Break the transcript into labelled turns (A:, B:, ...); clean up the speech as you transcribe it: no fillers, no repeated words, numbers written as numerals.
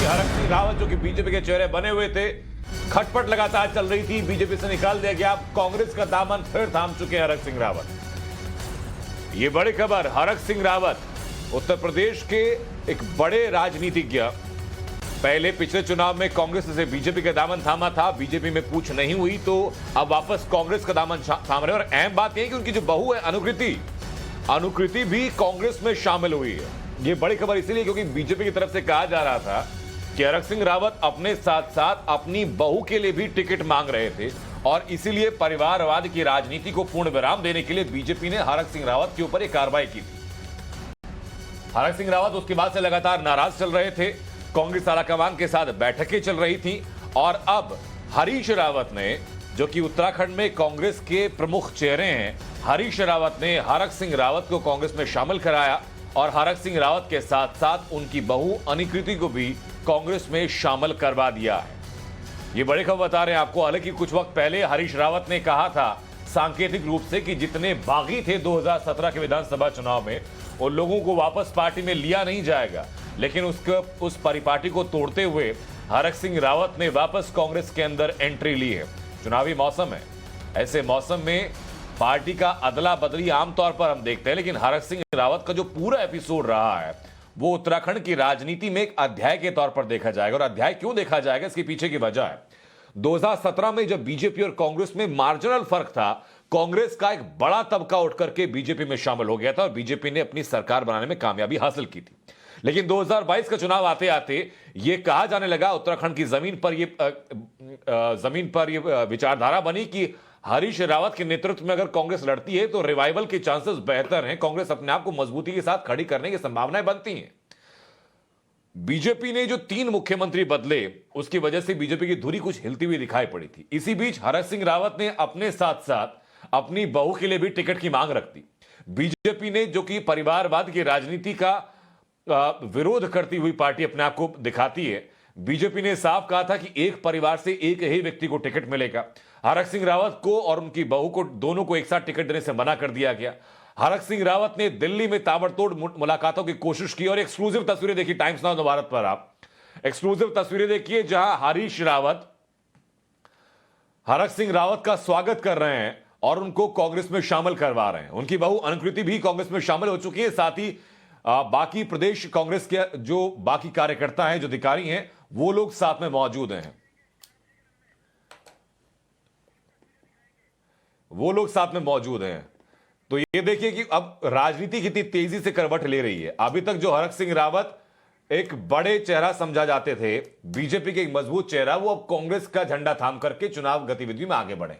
A: हरक सिंह रावत जो कि बीजेपी के चेहरे बने हुए थे, खटपट लगातार चल रही थी, बीजेपी से निकाल दिया गया। अब कांग्रेस का दामन फिर थाम चुके हैं हरक सिंह रावत। ये बड़ी खबर, हरक सिंह रावत उत्तर प्रदेश के एक बड़े राजनीतिज्ञ, पहले पिछले चुनाव में कांग्रेस से बीजेपी का दामन थामा था, बीजेपी में पूछ नहीं हुई तो अब वापस कांग्रेस का दामन थाम रहे। और अहम बात यह कि उनकी जो बहू है अनुकृति भी कांग्रेस में शामिल हुई है। यह बड़ी खबर इसलिए क्योंकि बीजेपी की तरफ से कहा जा रहा था कि हरक सिंह रावत अपने साथ साथ अपनी बहू के लिए भी टिकट मांग रहे थे और इसीलिए परिवारवाद की राजनीति को पूर्ण विराम देने के लिए बीजेपी ने हरक सिंह रावत के ऊपर एक कार्रवाई की थी। हरक सिंह रावत उसके बाद से लगातार नाराज चल रहे थे, कांग्रेस आलाकमान के साथ बैठकें चल रही थी और अब हरीश रावत ने, जो कि उत्तराखंड में कांग्रेस के प्रमुख चेहरे हैं, हरीश रावत ने हरक सिंह रावत को कांग्रेस में शामिल कराया और हरक सिंह रावत के साथ साथ उनकी बहू अनुकृति को भी कांग्रेस में शामिल करवा दिया है। ये बड़ी खबर बता रहे हैं आपको। हालांकि कुछ वक्त पहले हरीश रावत ने कहा था सांकेतिक रूप से कि जितने बागी थे 2017 के विधानसभा चुनाव में, उन लोगों को वापस पार्टी में लिया नहीं जाएगा, लेकिन उस परिपाटी को तोड़ते हुए हरक सिंह रावत ने वापस कांग्रेस के अंदर एंट्री ली है। चुनावी मौसम है, ऐसे मौसम में पार्टी का अदला बदली आमतौर पर हम देखते हैं, लेकिन हरक सिंह रावत का जो पूरा एपिसोड रहा है वो उत्तराखंड की राजनीति में एक अध्याय के तौर पर देखा जाएगा। और अध्याय क्यों देखा जाएगा, इसके पीछे की वजह है 2017 में जब बीजेपी और कांग्रेस में मार्जिनल फर्क था, कांग्रेस का एक बड़ा तबका उठ करके बीजेपी में शामिल हो गया था और बीजेपी ने अपनी सरकार बनाने में कामयाबी हासिल की थी। लेकिन 2022 का चुनाव आते आते यह कहा जाने लगा, उत्तराखंड की जमीन पर यह विचारधारा बनी कि हरीश रावत के नेतृत्व में अगर कांग्रेस लड़ती है तो रिवाइवल के चांसेस बेहतर हैं, कांग्रेस अपने आप को मजबूती के साथ खड़ी करने की संभावनाएं बनती हैं। बीजेपी ने जो 3 मुख्यमंत्री बदले, उसकी वजह से बीजेपी की धुरी कुछ हिलती हुई दिखाई पड़ी थी। इसी बीच हरक सिंह रावत ने अपने साथ साथ अपनी बहू के लिए भी टिकट की मांग रख दी। बीजेपी ने, जो कि परिवारवाद की राजनीति का विरोध करती हुई पार्टी अपने आप को दिखाती है, बीजेपी ने साफ कहा था कि एक परिवार से एक ही व्यक्ति को टिकट मिलेगा। हरक सिंह रावत को और उनकी बहू को, दोनों को एक साथ टिकट देने से मना कर दिया गया। हरक सिंह रावत ने दिल्ली में ताबड़तोड़ मुलाकातों की कोशिश की और एक्सक्लूसिव तस्वीरें देखी टाइम्स नाउ भारत पर। आप एक्सक्लूसिव तस्वीरें देखिए जहां हरीश रावत हरक सिंह रावत का स्वागत कर रहे हैं और उनको कांग्रेस में शामिल करवा रहे हैं। उनकी बहू अनुकृति भी कांग्रेस में शामिल हो चुकी है, साथ ही बाकी प्रदेश कांग्रेस के जो बाकी कार्यकर्ता हैं, जो अधिकारी हैं, वो लोग साथ में मौजूद हैं। तो ये देखिए कि अब राजनीति कितनी तेजी से करवट ले रही है। अभी तक जो हरक सिंह रावत एक बड़े चेहरा समझा जाते थे, बीजेपी के एक मजबूत चेहरा, वो अब कांग्रेस का झंडा थाम करके चुनाव गतिविधि में आगे बढ़े।